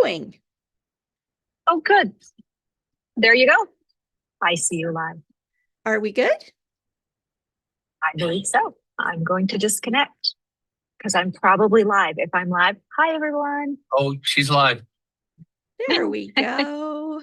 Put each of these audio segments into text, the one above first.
going? Oh, good. There you go. I see you live. Are we good? I believe so. I'm going to disconnect because I'm probably live. If I'm live, hi everyone. Oh, she's live. There we go.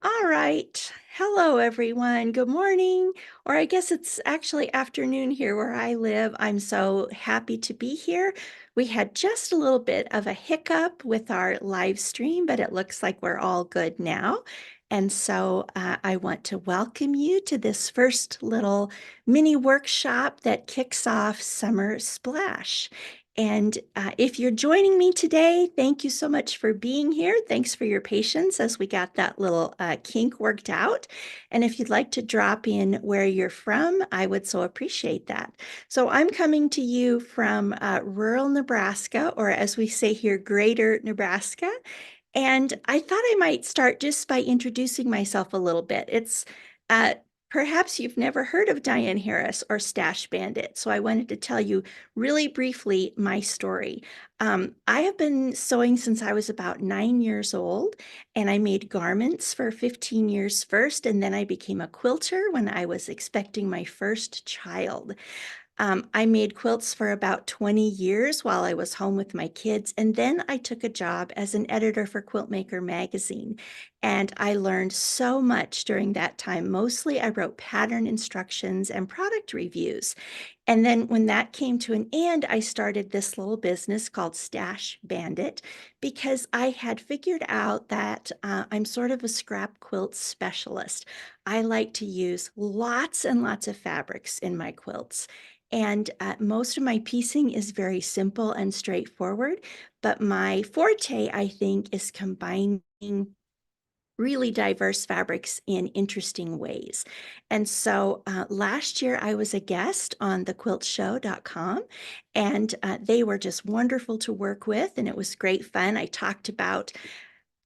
All right. Hello, everyone. Good morning. Or I guess it's actually afternoon here where I live. I'm so happy to be here. We had just a little bit of a hiccup with our live stream, but it looks like we're all good now. And so I want to welcome you to this first little mini workshop that kicks off Summer Splash. And if you're joining me today, thank you so much for being here. Thanks for your patience as we got that little kink worked out. And if you'd like to drop in where you're from, I would so appreciate that. So I'm coming to you from rural Nebraska, or as we say here, greater Nebraska. And I thought I might start just by introducing myself a little bit. It's perhaps you've never heard of Diane Harris or Stash Bandit. So I wanted to tell you really briefly my story. I have been sewing since I was about 9 years old, and I made garments for 15 years first, and then I became a quilter when I was expecting my first child. I made quilts for about 20 years while I was home with my kids, and then I took a job as an editor for Quiltmaker magazine. And I learned so much during that time. Mostly, I wrote pattern instructions and product reviews. And then when that came to an end, I started this little business called Stash Bandit because I had figured out that I'm sort of a scrap quilt specialist. I like to use lots and lots of fabrics in my quilts. And most of my piecing is very simple and straightforward, but my forte, I think, is combining really diverse fabrics in interesting ways. And so last year I was a guest on the quiltshow.com, and they were just wonderful to work with, and it was great fun. I talked about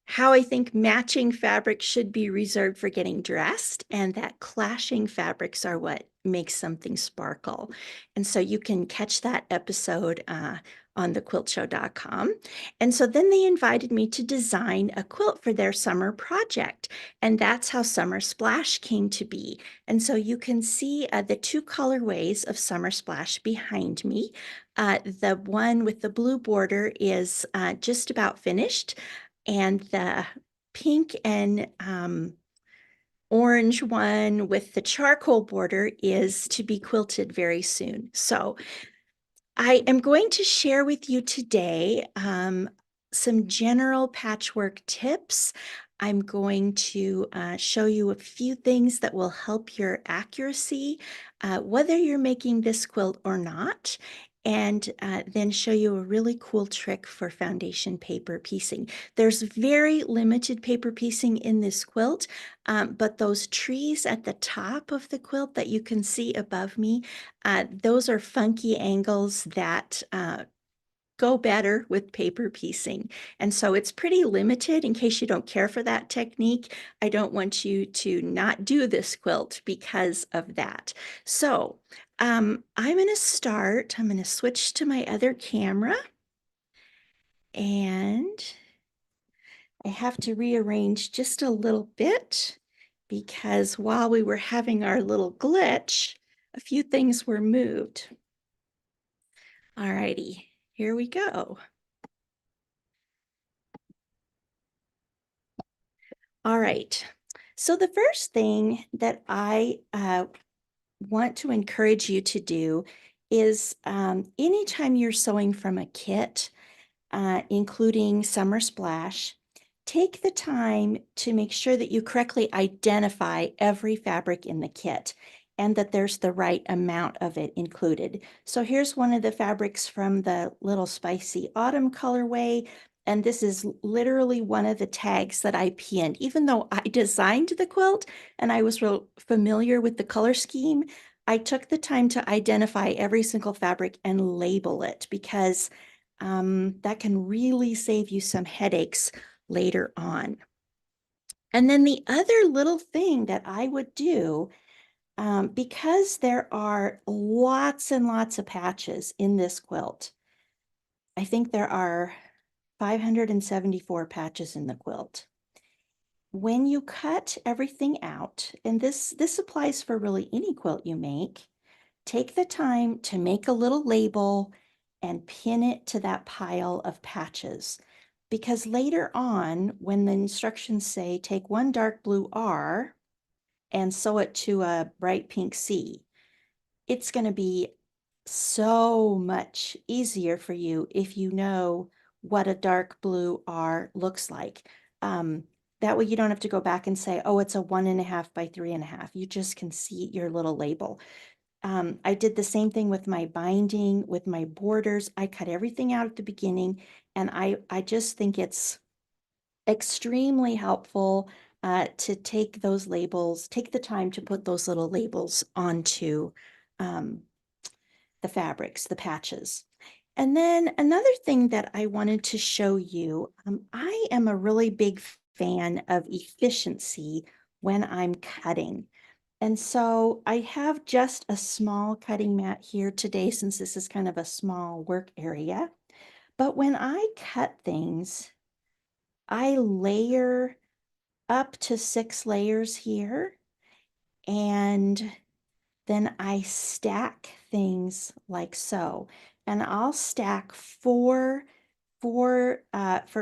how I think matching fabrics should be reserved for getting dressed, and that clashing fabrics are what makes something sparkle. And so you can catch that episode on thequiltshow.com. And so then they invited me to design a quilt for their summer project. And that's how Summer Splash came to be. And so you can see the two colorways of Summer Splash behind me. The one with the blue border is just about finished, and the pink and orange one with the charcoal border is to be quilted very soon. So I am going to share with you today some general patchwork tips. I'm going to show you a few things that will help your accuracy, whether you're making this quilt or not, and then show you a really cool trick for foundation paper piecing. There's very limited paper piecing in this quilt, but those trees at the top of the quilt that you can see above me, those are funky angles that go better with paper piecing. And so it's pretty limited in case you don't care for that technique. I don't want you to not do this quilt because of that. So I'm going to switch to my other camera, and I have to rearrange just a little bit because while we were having our little glitch, a few things were moved. All righty, here we go. All right, so the first thing that I want to encourage you to do is anytime you're sewing from a kit, including Summer Splash, take the time to make sure that you correctly identify every fabric in the kit and that there's the right amount of it included. So here's one of the fabrics from the Little Spicy Autumn colorway. And this is literally one of the tags that I pinned. Even though I designed the quilt and I was real familiar with the color scheme, I took the time to identify every single fabric and label it because that can really save you some headaches later on. And then the other little thing that I would do, because there are lots and lots of patches in this quilt, I think there are 574 patches in the quilt. When you cut everything out, and this applies for really any quilt you make, take the time to make a little label and pin it to that pile of patches. Because later on, when the instructions say take one dark blue R and sew it to a bright pink C, it's going to be so much easier for you if you know what a dark blue R looks like. That way you don't have to go back and say, oh, it's a 1.5 by 3.5. You just can see your little label. I did the same thing with my binding, with my borders. I cut everything out at the beginning, and I just think it's extremely helpful to take those labels, take the time to put those little labels onto the fabrics, the patches. And then another thing that I wanted to show you, I am a really big fan of efficiency when I'm cutting. And so I have just a small cutting mat here today since this is kind of a small work area. But when I cut things, I layer up to 6 layers here, and then I stack things like so. And I'll stack for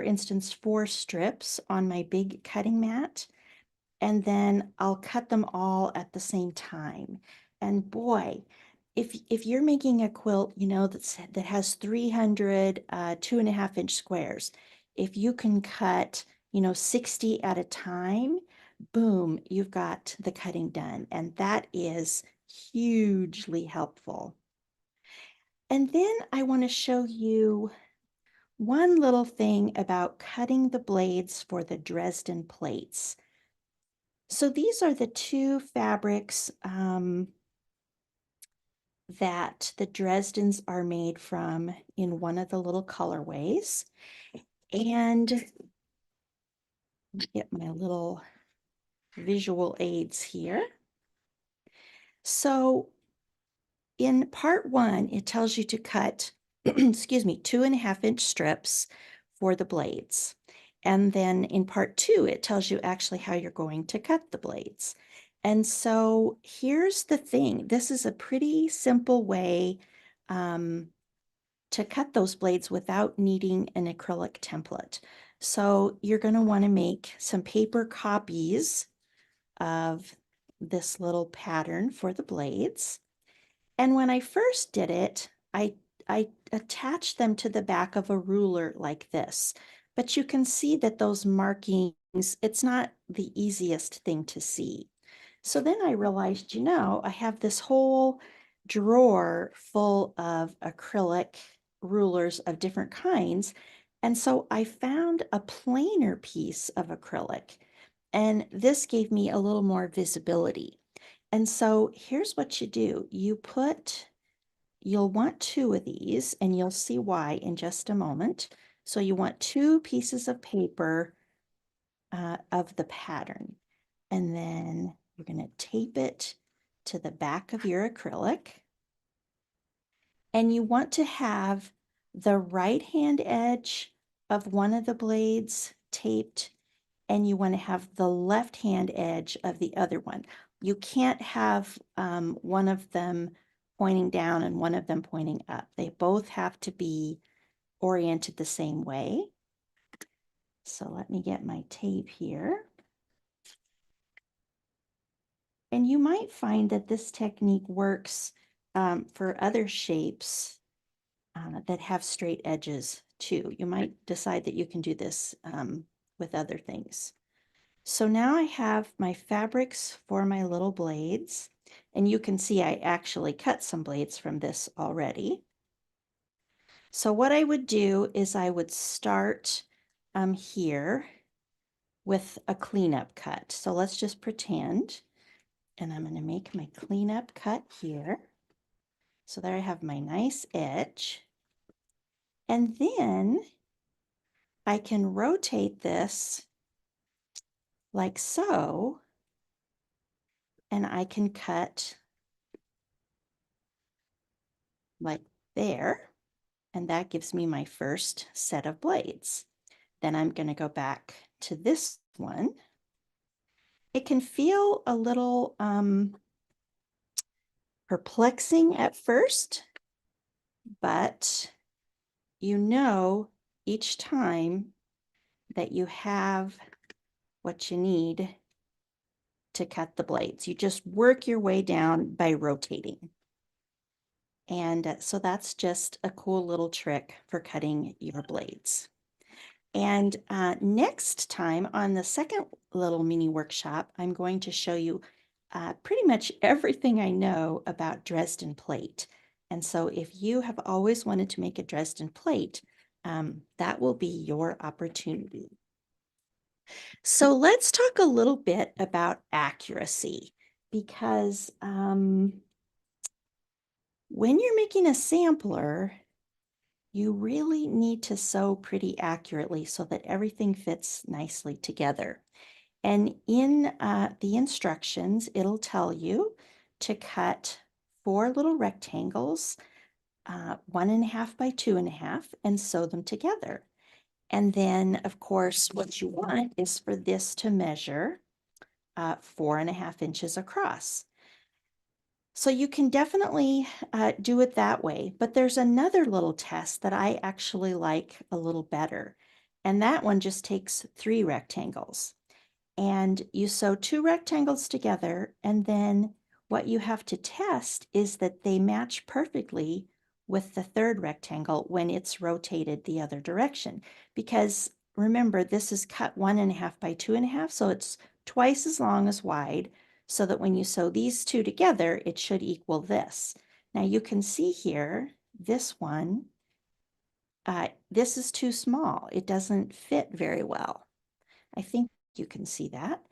instance, 4 strips on my big cutting mat, and then I'll cut them all at the same time. And boy, if you're making a quilt, you know, that has 300 2.5-inch squares, if you can cut, you know, 60 at a time, boom, you've got the cutting done. And that is hugely helpful. And then I want to show you one little thing about cutting the blades for the Dresden plates. So these are the 2 fabrics that the Dresdens are made from in one of the little colorways. And get my little visual aids here. So in part 1, it tells you to cut, excuse me, 2.5-inch strips for the blades. And then in part 2, it tells you actually how you're going to cut the blades. And so here's the thing. This is a pretty simple way to cut those blades without needing an acrylic template. So you're going to want to make some paper copies of this little pattern for the blades. And when I first did it, I attached them to the back of a ruler like this. But you can see that those markings, it's not the easiest thing to see. So then I realized, you know, I have this whole drawer full of acrylic rulers of different kinds. And so I found a plainer piece of acrylic, and this gave me a little more visibility. And so here's what you do. You'll want 2 of these, and you'll see why in just a moment. So you want 2 pieces of paper of the pattern. And then you're going to tape it to the back of your acrylic. And you want to have the right-hand edge of one of the blades taped, and you want to have the left-hand edge of the other one. You can't have one of them pointing down and one of them pointing up. They both have to be oriented the same way. So let me get my tape here. And you might find that this technique works for other shapes that have straight edges too. You might decide that you can do this with other things. So now I have my fabrics for my little blades, and you can see I actually cut some blades from this already. So what I would do is I would start here with a cleanup cut. So let's just pretend. And I'm going to make my cleanup cut here. So there I have my nice edge. And then I can rotate this like so, and I can cut like there. and that gives me my first set of blades. Then I'm going to go back to this one. It can feel a little perplexing at first, but you know each time that you have what you need to cut the blades. You just work your way down by rotating. And so that's just a cool little trick for cutting your blades. And next time on the second little mini workshop, I'm going to show you pretty much everything I know about Dresden plate. And so if you have always wanted to make a Dresden plate, that will be your opportunity. So let's talk a little bit about accuracy, because when you're making a sampler, you really need to sew pretty accurately so that everything fits nicely together. And in the instructions, it'll tell you to cut 4 little rectangles, 1.5 by 2.5, and sew them together. And then, of course, what you want is for this to measure 4.5 inches across. So you can definitely do it that way, but there's another little test that I actually like a little better. And that one just takes 3 rectangles. And you sew 2 rectangles together, and then what you have to test is that they match perfectly with the third rectangle when it's rotated the other direction. Because remember, this is cut 1.5 by 2.5, so it's twice as long as wide, so that when you sew these two together, it should equal this. Now you can see here, this one, this is too small. It doesn't fit very well. I think you can see that.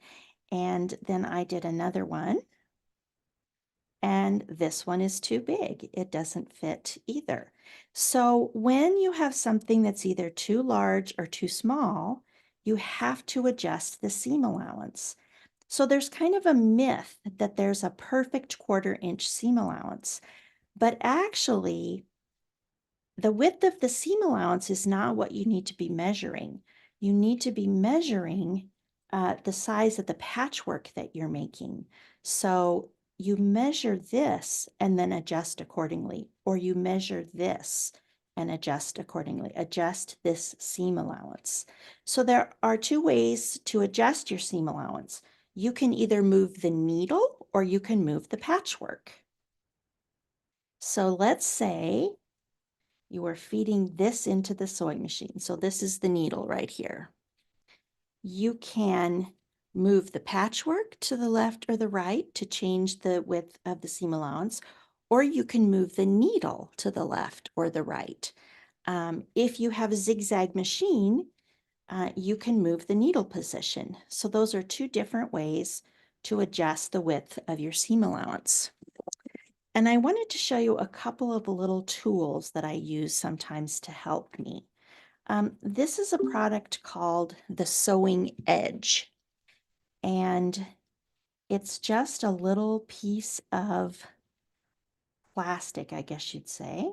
And then I did another one, and this one is too big. It doesn't fit either. So when you have something that's either too large or too small, you have to adjust the seam allowance. So there's kind of a myth that there's a perfect 1/4 inch seam allowance, but actually the width of the seam allowance is not what you need to be measuring. You need to be measuring the size of the patchwork that you're making. So you measure this and then adjust accordingly, or you measure this and adjust accordingly. Adjust this seam allowance. So there are 2 ways to adjust your seam allowance. You can either move the needle or you can move the patchwork. So let's say you are feeding this into the sewing machine. So this is the needle right here. You can move the patchwork to the left or the right to change the width of the seam allowance, or you can move the needle to the left or the right. If you have a zigzag machine, you can move the needle position. So those are 2 different ways to adjust the width of your seam allowance. And I wanted to show you a couple of little tools that I use sometimes to help me. This is a product called the Sewing Edge, and it's just a little piece of plastic, I guess you'd say,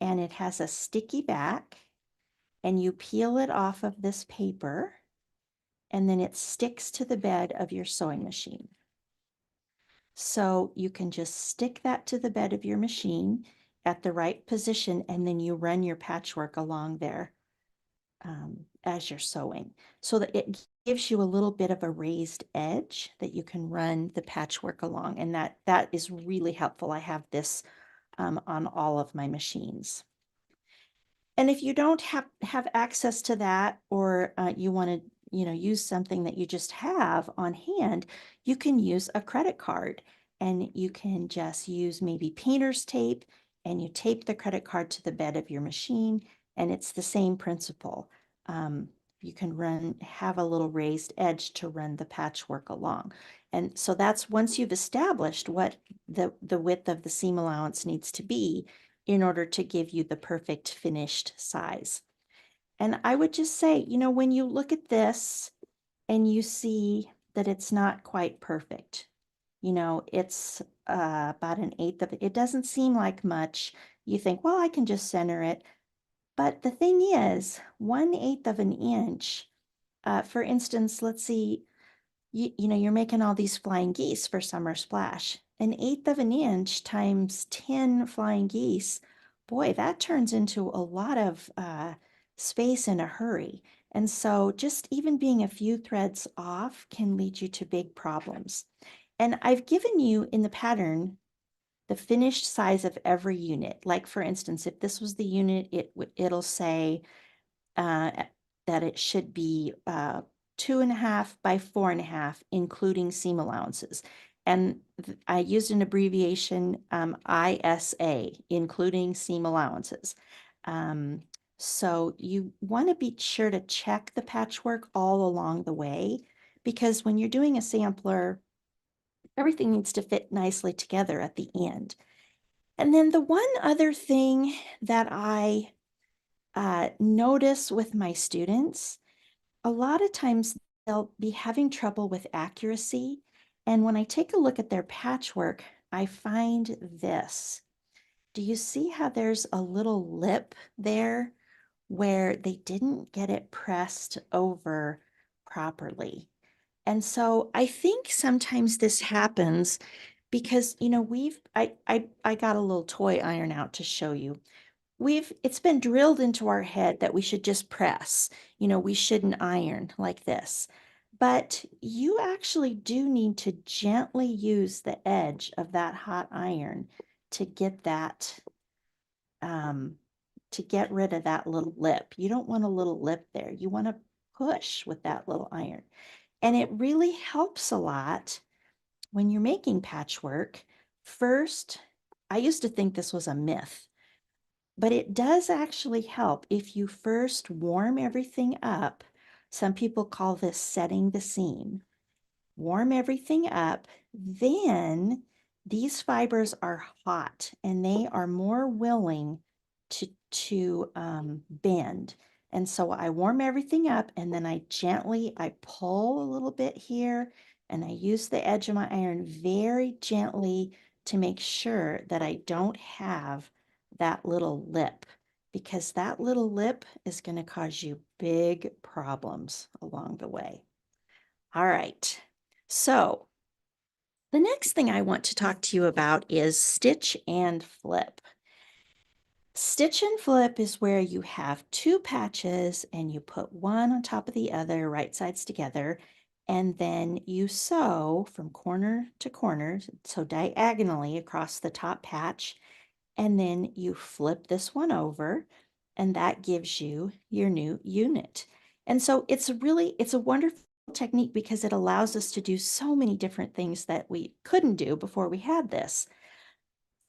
and it has a sticky back, and you peel it off of this paper, and then it sticks to the bed of your sewing machine. So you can just stick that to the bed of your machine at the right position, and then you run your patchwork along there as you're sewing, so that it gives you a little bit of a raised edge that you can run the patchwork along, and that is really helpful. I have this on all of my machines. And if you don't have access to that, or you want to use something that you just have on hand, you can use a credit card, and you can just use maybe painter's tape, and you tape the credit card to the bed of your machine, and it's the same principle. You can have a little raised edge to run the patchwork along. And so that's once you've established what the width of the seam allowance needs to be in order to give you the perfect finished size. And I would just say, when you look at this and you see that it's not quite perfect, it's about 1/8 of it. It doesn't seem like much you think, well, I can just center it. But the thing is, 1/8 of an inch, for instance, let's see, you're making all these flying geese for summer splash. 1/8 of an inch times 10 flying geese, boy, that turns into a lot of space in a hurry. And so just even being a few threads off can lead you to big problems. And I've given you in the pattern the finished size of every unit. Like for instance, if this was the unit, it'll say uh, that it should be 2.5 by 4.5, including seam allowances. And I used an abbreviation ISA, including seam allowances. Um, so you want to be sure to check the patchwork all along the way, because when you're doing a sampler, everything needs to fit nicely together at the end. And then the one other thing that I notice with my students, a lot of times they'll be having trouble with accuracy. And when I take a look at their patchwork, I find this. Do you see how there's a little lip there where they didn't get it pressed over properly? And so I think sometimes this happens because, I got a little toy iron out to show you. It's been drilled into our head that we should just press, we shouldn't iron like this. But you actually do need to gently use the edge of that hot iron to get that, um, to get rid of that little lip. You don't want a little lip there. You want to push with that little iron. And it really helps a lot when you're making patchwork. First, I used to think this was a myth, but it does actually help if you first warm everything up. Some people call this setting the seam. Warm everything up, then these fibers are hot and they are more willing to bend. And so I warm everything up and then I pull a little bit here and I use the edge of my iron very gently to make sure that I don't have that little lip, because that little lip is going to cause you big problems along the way. All right. So the next thing I want to talk to you about is stitch and flip. Stitch and flip is where you have two patches and you put one on top of the other, right sides together, and then you sew from corner to corner, so diagonally across the top patch, and then you flip this one over, and that gives you your new unit. And so it's a wonderful technique because it allows us to do so many different things that we couldn't do before we had this.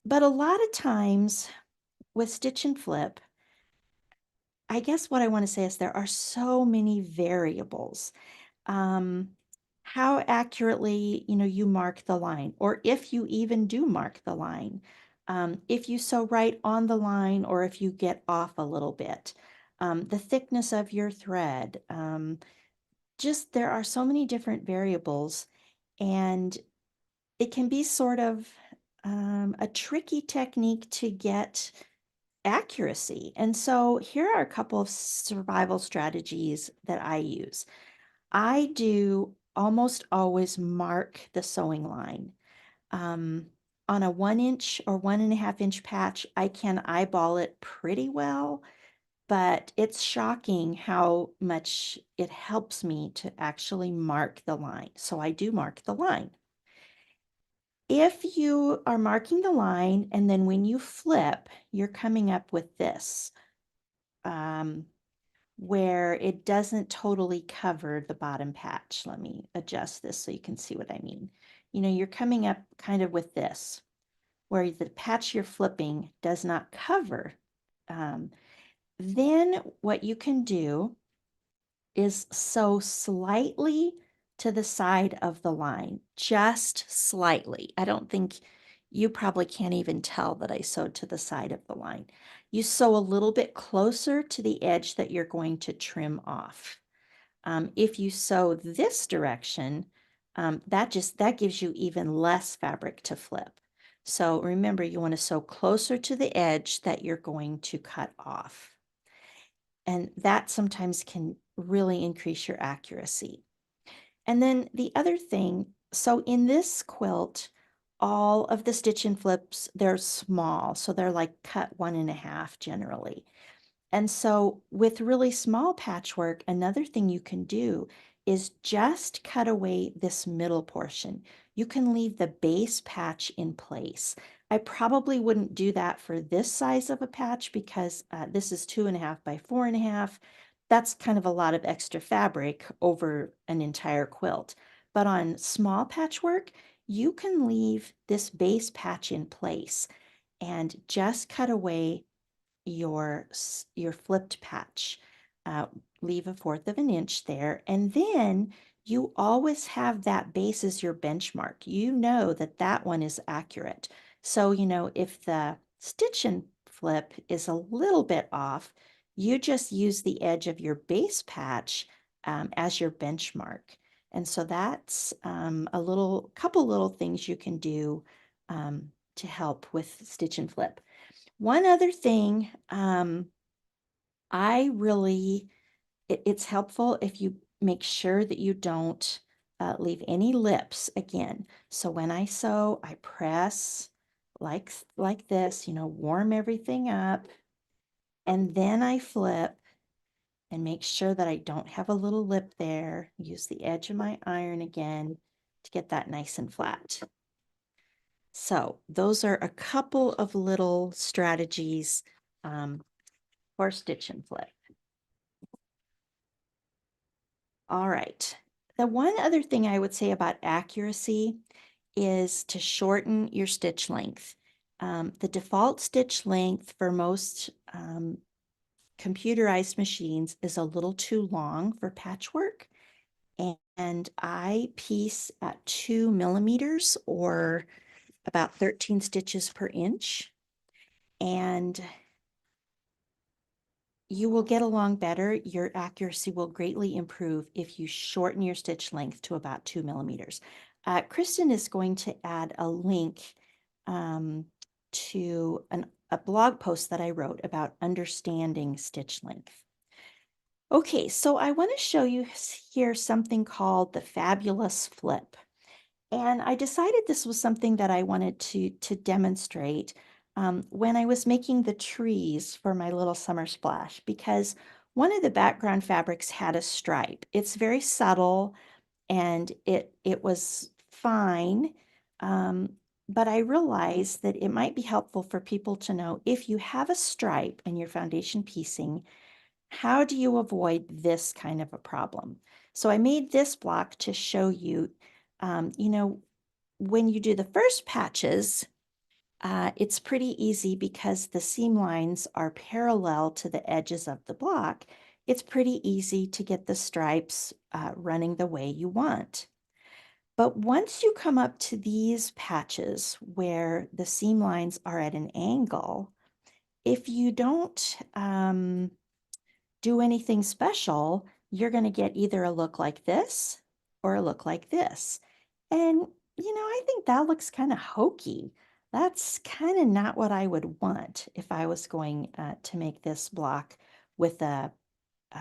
But a lot of times with stitch and flip, I guess what I want to say is there are so many variables. Um, how accurately, you mark the line, or if you even do mark the line, if you sew right on the line, or if you get off a little bit, the thickness of your thread, just there are so many different variables, and it can be sort of a tricky technique to get accuracy. And so here are a couple of survival strategies that I use. I do almost always mark the sewing line. Um, on a 1 inch or 1.5 inch patch, I can eyeball it pretty well, but it's shocking how much it helps me to actually mark the line. So I do mark the line. If you are marking the line and then when you flip, you're coming up with this. Where it doesn't totally cover the bottom patch. Let me adjust this so you can see what I mean. You're coming up kind of with this, where the patch you're flipping does not cover. Then what you can do is sew slightly to the side of the line, just slightly. I don't think you probably can't even tell that I sewed to the side of the line. You sew a little bit closer to the edge that you're going to trim off. If you sew this direction, that gives you even less fabric to flip. So remember, you want to sew closer to the edge that you're going to cut off. And that sometimes can really increase your accuracy. And then the other thing, so in this quilt, all of the stitch and flips, they're small. So they're like cut 1.5 generally. And so with really small patchwork, another thing you can do is just cut away this middle portion. You can leave the base patch in place. I probably wouldn't do that for this size of a patch because this is 2.5 by 4.5. That's kind of a lot of extra fabric over an entire quilt. But on small patchwork, you can leave this base patch in place and just cut away your flipped patch. Leave 1/4 of an inch there, and then you always have that base as your benchmark. You know that that one is accurate. So, if the stitch and flip is a little bit off, you just use the edge of your base patch as your benchmark. And so that's a couple little things you can do to help with stitch and flip. One other thing, it's helpful if you make sure that you don't leave any lips again. So when I sew, I press like this, warm everything up, and then I flip and make sure that I don't have a little lip there. Use the edge of my iron again to get that nice and flat. So those are a couple of little strategies for stitch and flip. All right. The one other thing I would say about accuracy is to shorten your stitch length. The default stitch length for most computerized machines is a little too long for patchwork. And I piece at 2 millimeters or about 13 stitches per inch. And you will get along better. Your accuracy will greatly improve if you shorten your stitch length to about 2 millimeters. Kristen is going to add a link to a blog post that I wrote about understanding stitch length. Okay, so I want to show you here something called the fabulous flip. And I decided this was something that I wanted to demonstrate when I was making the trees for my little summer splash, because one of the background fabrics had a stripe. It's very subtle and it was fine. But I realized that it might be helpful for people to know if you have a stripe in your foundation piecing, how do you avoid this kind of a problem? So I made this block to show you, when you do the first patches, it's pretty easy because the seam lines are parallel to the edges of the block. It's pretty easy to get the stripes running the way you want. But once you come up to these patches where the seam lines are at an angle, if you don't do anything special, you're going to get either a look like this or a look like this. And, I think that looks kind of hokey. That's kind of not what I would want if I was going to make this block with a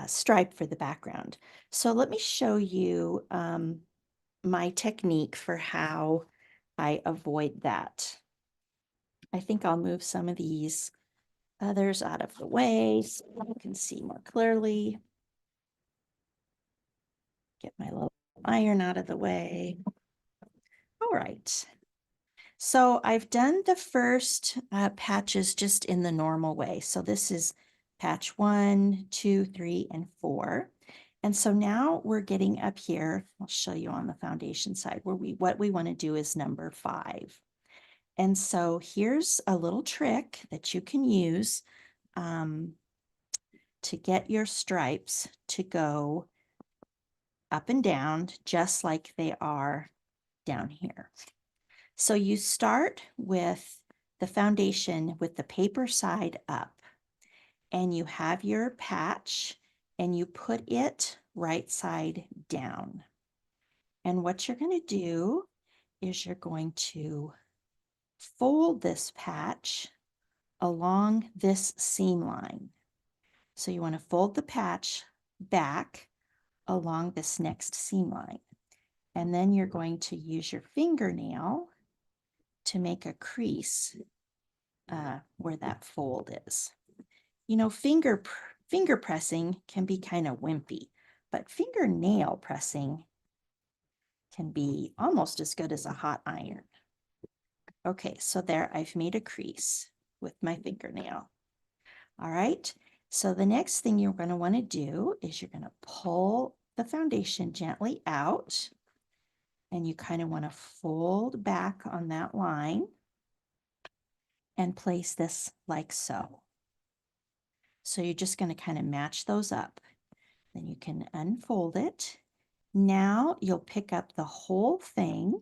stripe for the background. So let me show you my technique for how I avoid that. I think I'll move some of these others out of the way so you can see more clearly. Get my little iron out of the way. All right. So I've done the first patches just in the normal way. So this is patch 1, 2, 3, and 4. And so now we're getting up here. I'll show you on the foundation side where what we want to do is number 5. And so here's a little trick that you can use to get your stripes to go up and down just like they are down here. So you start with the foundation with the paper side up, and you have your patch and you put it right side down. And what you're going to do is you're going to fold this patch along this seam line. So you want to fold the patch back along this next seam line. And then you're going to use your fingernail to make a crease where that fold is. You know, finger pressing can be kind of wimpy, but fingernail pressing can be almost as good as a hot iron. Okay, so there I've made a crease with my fingernail. All right, so the next thing you're going to want to do is you're going to pull the foundation gently out, and you kind of want to fold back on that line and place this like so. So you're just going to kind of match those up. Then you can unfold it. Now you'll pick up the whole thing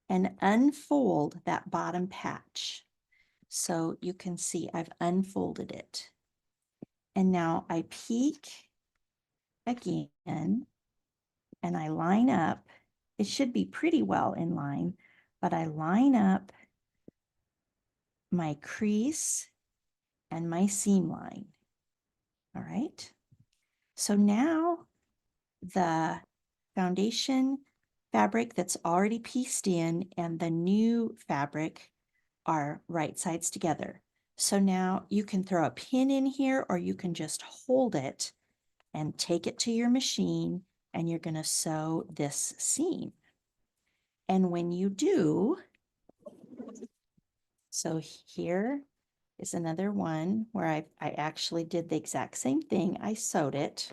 and unfold that bottom patch. So you can see I've unfolded it. And now I peek again and I line up. It should be pretty well in line, but I line up my crease and my seam line. All right. So now the foundation fabric that's already pieced in and the new fabric are right sides together. So now you can throw a pin in here, or you can just hold it and take it to your machine, and you're going to sew this seam. And when you do, so here is another one where I actually did the exact same thing. I sewed it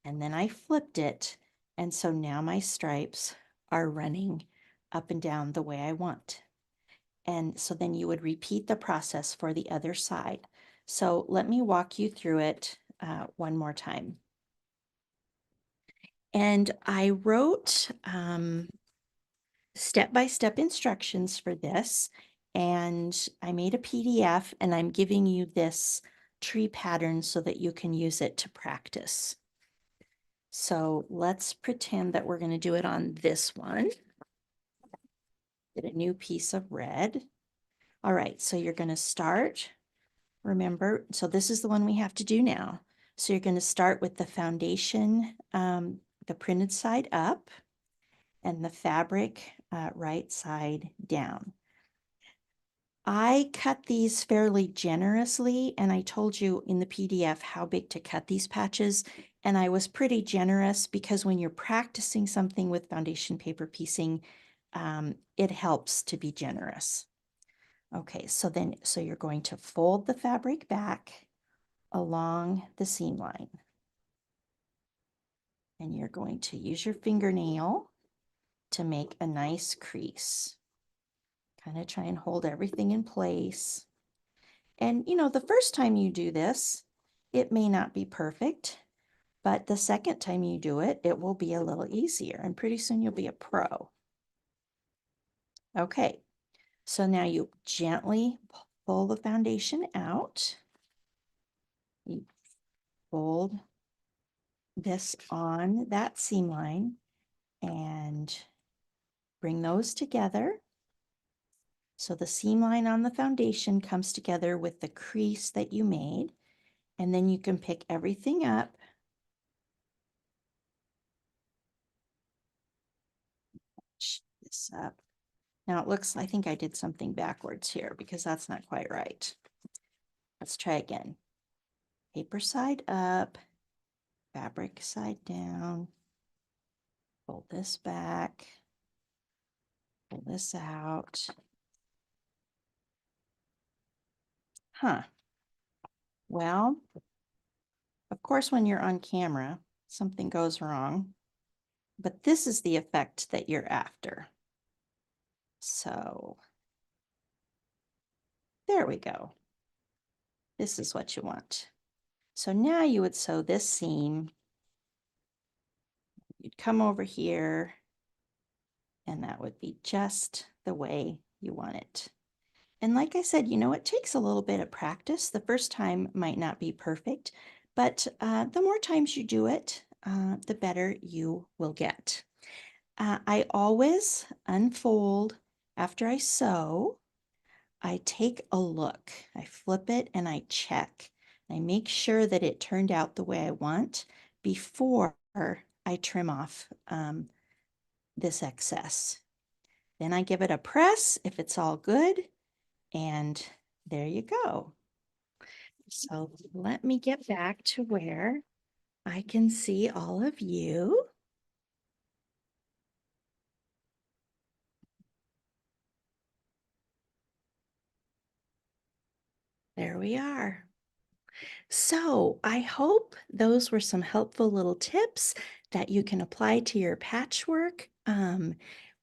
and then I flipped it. And so now my stripes are running up and down the way I want. And so then you would repeat the process for the other side. So let me walk you through it one more time. And I wrote step-by-step instructions for this, and I made a PDF, and I'm giving you this tree pattern so that you can use it to practice. So let's pretend that we're going to do it on this one. Get a new piece of red. All right, so you're going to start, remember, so this is the one we have to do now. So you're going to start with the foundation, the printed side up, and the fabric right side down. I cut these fairly generously, and I told you in the PDF how big to cut these patches, and I was pretty generous because when you're practicing something with foundation paper piecing, it helps to be generous. Okay, so you're going to fold the fabric back along the seam line, and you're going to use your fingernail to make a nice crease. Kind of try and hold everything in place. And you know, the first time you do this, it may not be perfect, but the second time you do it, it will be a little easier, and pretty soon you'll be a pro. Okay, so now you gently pull the foundation out. You fold this on that seam line and bring those together. So the seam line on the foundation comes together with the crease that you made, and then you can pick everything up. This up. Now it looks, I think I did something backwards here because that's not quite right. Let's try again. Paper side up, fabric side down. Fold this back, pull this out. Huh. Well, of course, when you're on camera, something goes wrong, but this is the effect that you're after. So there we go. This is what you want. So now you would sew this seam. You'd come over here, and that would be just the way you want it. And like I said, you know, it takes a little bit of practice. The first time might not be perfect, but the more times you do it, the better you will get. I always unfold after I sew. I take a look, I flip it and I check. I make sure that it turned out the way I want before I trim off this excess. Then I give it a press if it's all good, and there you go. So let me get back to where I can see all of you. There we are. So I hope those were some helpful little tips that you can apply to your patchwork.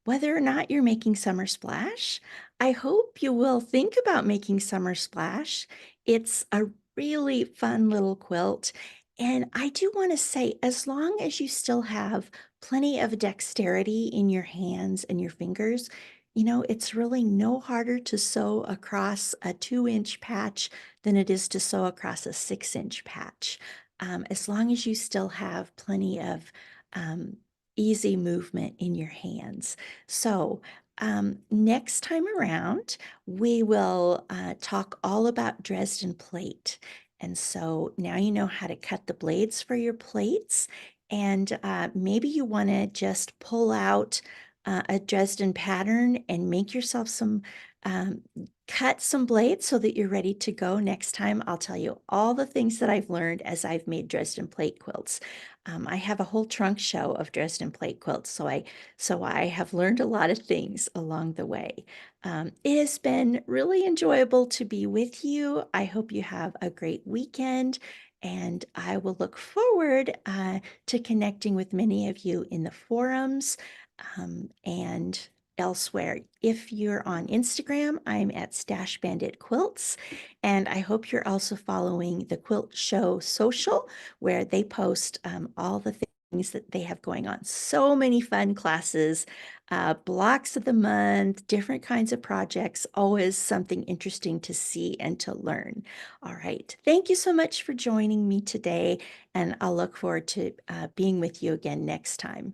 Whether or not you're making summer splash, I hope you will think about making summer splash. It's a really fun little quilt. And I do want to say, as long as you still have plenty of dexterity in your hands and your fingers, it's really no harder to sew across a 2-inch patch than it is to sew across a 6-inch patch. As long as you still have plenty of um, easy movement in your hands. So next time around, we will talk all about Dresden plate. And so now you know how to cut the blades for your plates. And maybe you want to just pull out a Dresden pattern and make yourself um, cut some blades so that you're ready to go next time. I'll tell you all the things that I've learned as I've made Dresden plate quilts. I have a whole trunk show of Dresden plate quilts, so I have learned a lot of things along the way. It has been really enjoyable to be with you. I hope you have a great weekend, and I will look forward to connecting with many of you in the forums and elsewhere. If you're on Instagram, I'm at Stash Bandit Quilts, and I hope you're also following the Quilt Show social, where they post all the things that they have going on. So many fun classes, blocks of the month, different kinds of projects, always something interesting to see and to learn. All right. Thank you so much for joining me today, and I'll look forward to being with you again next time.